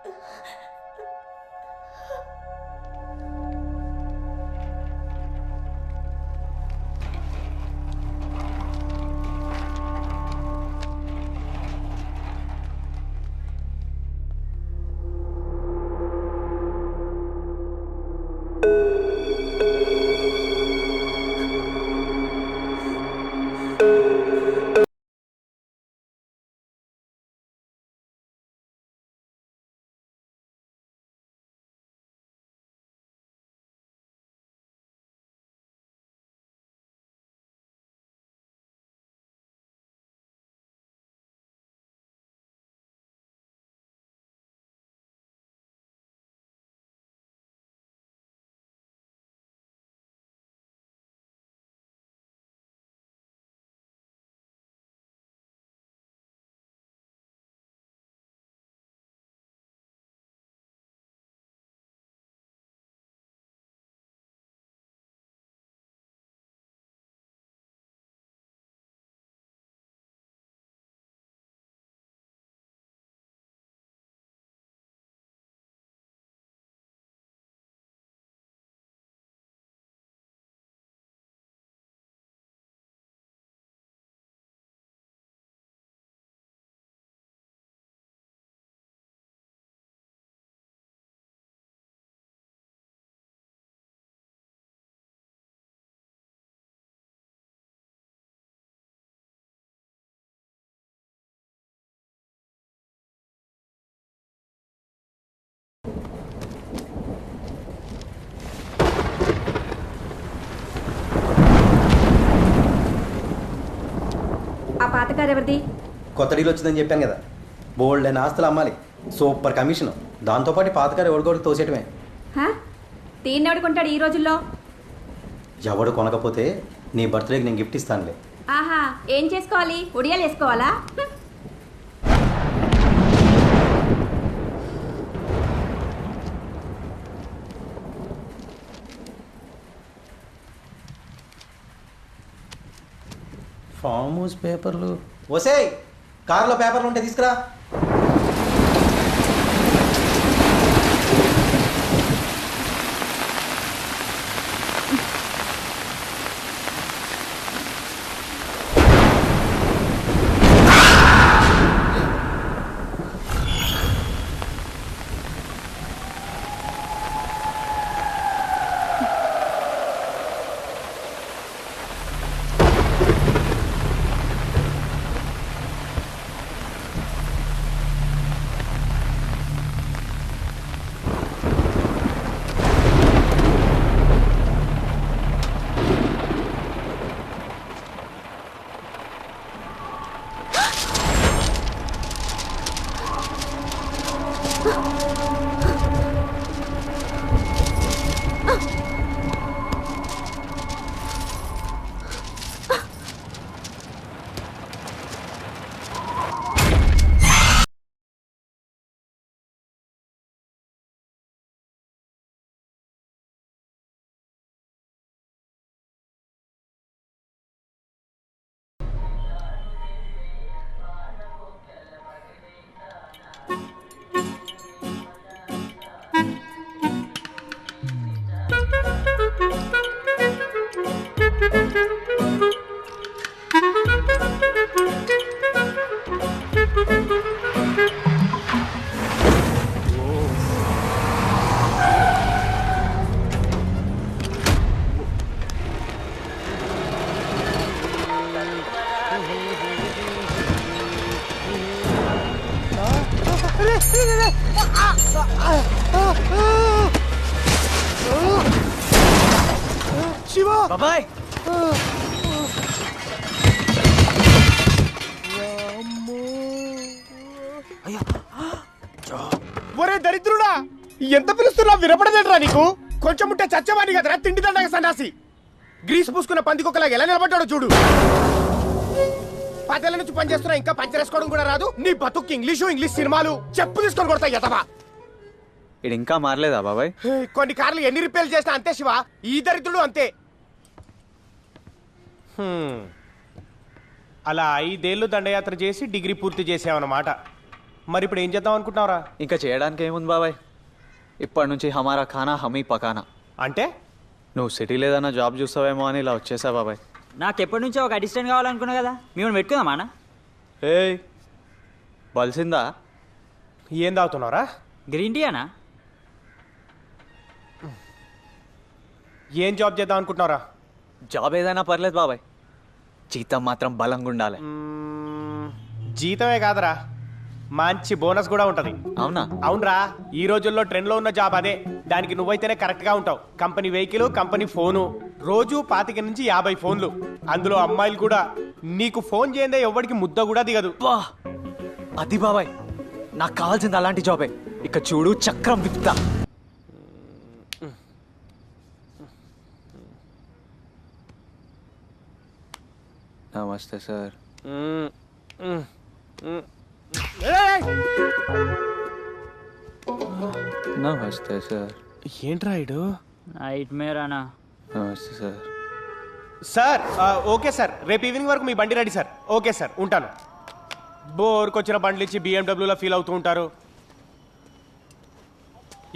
ఆ పాతకారు ఎవరిది? కొత్త డీల్ వచ్చిందని చెప్పాను కదా, బోల్డ్ అయిన ఆస్తులు అమ్మాలి, సూపర్ కమిషన్. దాంతోపాటు పాతకారు ఎవడికోడికి తోసేయటమే. దీన్ని ఎవడుకుంటాడు ఈ రోజుల్లో? ఎవడు కొనకపోతే నీ బర్త్డేకి నేను గిఫ్ట్ ఇస్తానులే. ఆహా, ఏం చేసుకోవాలి? ఉడియాలు వేసుకోవాలా? ఫామ్ హౌస్ పేపర్లు వసేయ్, కారులో పేపర్లు ఉంటే తీసుకురా. శివ బాబాయ్, ఒరే దరిద్రుడా, ఎంత పిలుస్తున్నా వినపడదేట్రా నీకు? కొంచెం ఉంటే చచ్చవాణి కదరా తిండి దండగ సన్నాసి. గ్రీస్ పూసుకున్న పందికొక్కలాగా ఎలా నిలబడ్డాడో చూడు. 10 ఏళ్ల నుంచి పనిచేస్తున్నా, ఇంకా పంచరేసుకోవడం కూడా రాదు. నీ బతుక్కి ఇంగ్లీష్ సినిమాలు చెప్పు తీసుకొని కొడతా ఎతవా. ఇది ఇంకా మారలేదా బాబాయ్? కొన్ని కార్లు ఎన్ని రిపేర్లు చేసినా అంతే శివ, ఈ దరిద్రుడు అంతే. అలా 5 ఏళ్ళు దండయాత్ర చేసి డిగ్రీ పూర్తి చేసావన్నమాట. మరి ఇప్పుడు ఏం చేద్దాం అనుకుంటున్నావురా? ఇంకా చేయడానికి ఏముంది బాబాయ్, ఇప్పటి నుంచి హమారా ఖానా హమీ పకానా. అంటే నువ్వు సిటీలో ఏదైనా జాబ్ చూస్తావేమో అని ఇలా వచ్చేసా బాబాయ్. నాకు ఎప్పటి నుంచో ఒక అసిస్టెంట్ కావాలనుకున్నా కదా, మేము పెట్టుకుందామా అన్న? ఏయ్ బలిసిందా? ఏం తాగుతున్నావురా? గ్రీన్ టీ అనా? ఏం జాబ్ చేద్దాం అనుకుంటున్నావురా? జాబ్ ఏదైనా పర్లేదు బాబాయ్, జీతం మాత్రం బలంగా ఉండాలి. జీతమే కాదురా, మంచి బోనస్ కూడా ఉంటది. అవునా? అవునరా, ఈ రోజుల్లో ట్రెండ్ లో ఉన్న జాబ్ అదే. దానికి నువ్వైతేనే కరెక్ట్ గా ఉంటావు. కంపెనీ వెహికల్, కంపెనీ ఫోను, రోజు 25 నుంచి 50 ఫోన్లు, అందులో అమ్మాయిలు కూడా. నీకు ఫోన్ చేయందే ఎవరికి ముద్ద కూడా దిగదు. వా అది బాబాయ్, నాకు కావాల్సింది అలాంటి జాబే. ఇక చూడు చక్రం విప్తా. నమస్తే సార్. ఏయ్! నమస్తే సార్. ఏంట్రా ఇడు? నైట్ మేర్ అనా? నమస్తే సార్. సార్ ఓకే సార్, రేపు ఈవినింగ్ వరకు మీ బండి రెడీ సార్. ఓకే సార్, ఉంటాను. బోర్కి వచ్చిన బండ్లు ఇచ్చి BMW ఫీల్ అవుతూ ఉంటారు.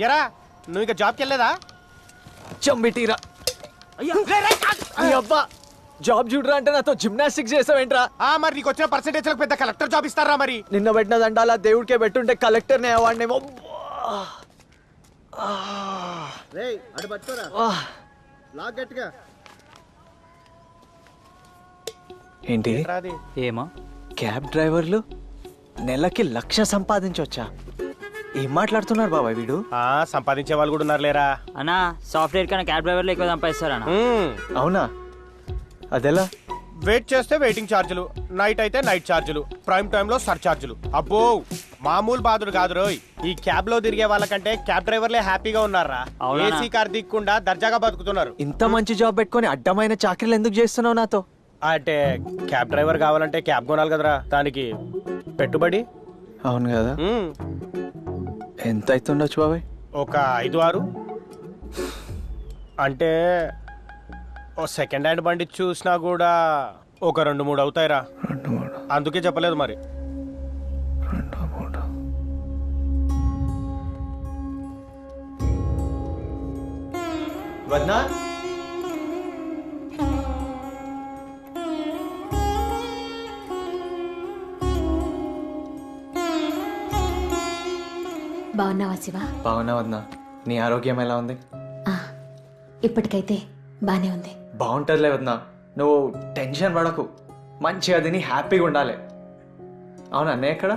ఎరా, నువ్వు ఇక జాబ్కి వెళ్ళలేదా? చంబిటీరా అబ్బా, జాబ్ చూడరా అంటే నాతో జిమ్నాస్టిక్స్ చేసావేంట్రా? మరి నీకు వచ్చిన పర్సెంటేజ్ పెద్ద కలెక్టర్ జాబ్ ఇస్తారా? మరి నిన్న పెట్టిన దండాల దేవుడికే పెట్టుంటే కలెక్టర్నే అవార్డేమో. ఏంటి రాది. ఏమో. క్యాబ్ డ్రైవర్లు నెలకి 1,00,000 సంపాదించవచ్చా? ఏం మాట్లాడుతున్నారు బాబాయ్ వీడు? సంపాదించే వాళ్ళు కూడా ఉన్నారు లేరా? అన్నా, సాఫ్ట్వేర్ కన్నా క్యాబ్ డ్రైవర్లు ఎక్కువ సంపాదిస్తారన్నా. అవునా? అదెలా? వెయిట్ చేస్తే వెయిటింగ్ ఛార్జీలు, నైట్ అయితే నైట్ ఛార్జీలు, ప్రైమ్ టైమ్ లో సర్ఛార్జీలు. అబ్బో, మామూలు బాధుడు కాదు రోయ్. ఈ క్యాబ్ లో తిరిగే వాళ్ళకంటే క్యాబ్ డ్రైవర్లే హ్యాపీగా ఉన్నారా? అవునా? ఏసీ కార్ దిక్కుండా దర్జాగా బతుకుతున్నారు. ఇంత మంచి జాబ్ పెట్టుకొని అడ్డమైన చాకరీలు ఎందుకు చేస్తున్నావు నాతో? అంటే క్యాబ్ డ్రైవర్ కావాలంటే క్యాబ్ కొనాలి కదరా, దానికి పెట్టుబడి. అవును కదా. ఎంత అవుతుండొచ్చు బాబాయ్? ఒక 5-6. అంటే ఓ సెకండ్ హ్యాండ్ బండి చూసినా కూడా ఒక 2-3 అవుతాయిరా. 2-3. అందుకే చెప్పలేదు మరి. 2-3. వద్నా? బాగున్నావా శివ? బాగున్నా వద్నా. నీ ఆరోగ్యం ఎలా ఉంది? ఇప్పటికైతే బానే ఉంది. బాగుంటుందిలే వద్నా, నువ్వు టెన్షన్ పడకు. మంచిగా తిని హ్యాపీగా ఉండాలి. అవునా అన్నయ్య ఎక్కడ?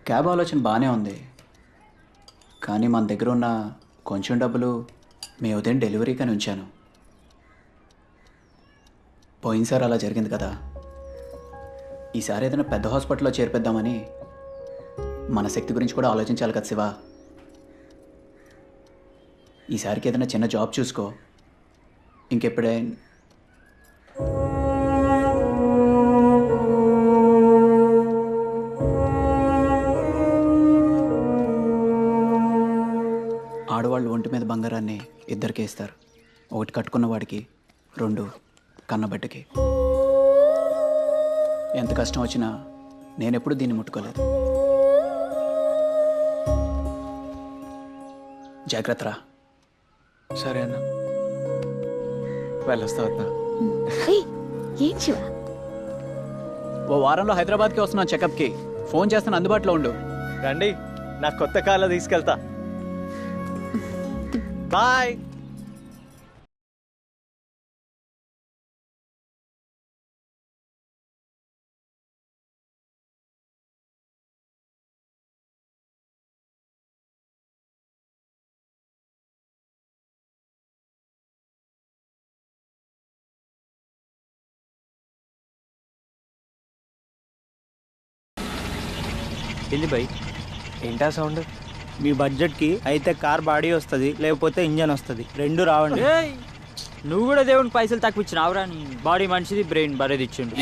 క్యాబ్ ఆలోచన బాగానే ఉంది, కానీ మన దగ్గర ఉన్న కొంచెం డబ్బులు మీ ఉదయం డెలివరీకని ఉంచాను. పోయినసారి అలా జరిగింది కదా, ఈసారి ఏదైనా పెద్ద హాస్పిటల్లో చేర్పిద్దామని. మన శక్తి గురించి కూడా ఆలోచించాలి కదా శివ. ఈసారికి ఏదైనా చిన్న జాబ్ చూసుకో. ఇంకెప్పుడే ఆడవాళ్ళు ఒంటి మీద బంగారాన్ని ఇద్దరికే ఇస్తారు. ఒకటి కట్టుకున్న వాడికి, 2 కన్నబిడ్డకి. ఎంత కష్టం వచ్చినా నేనెప్పుడు దీన్ని ముట్టుకోలేదు. జాగ్రత్తరా. సరే అన్న, వెళ్ళొస్తా వద్దా. ఏయ్, ఏం శివ? ఓ వారంలో హైదరాబాద్కి వస్తున్నాను చెకప్కి. ఫోన్ చేస్తాను, అందుబాటులో ఉండు. రండి, నా కొత్త కార్లో తీసుకెళ్తా. బాయ్. వెళ్ళి బై. ఏంటా సౌండ్? మీ బడ్జెట్కి అయితే కార్ బాడీ వస్తుంది, లేకపోతే ఇంజన్ వస్తుంది. 2 రావండి. నువ్వు కూడా దేవునికి పైసలు తక్కువ ఇచ్చినావురా. నీ బాడీ మనిషిది, బ్రెయిన్ బరేది ఇచ్చిండు.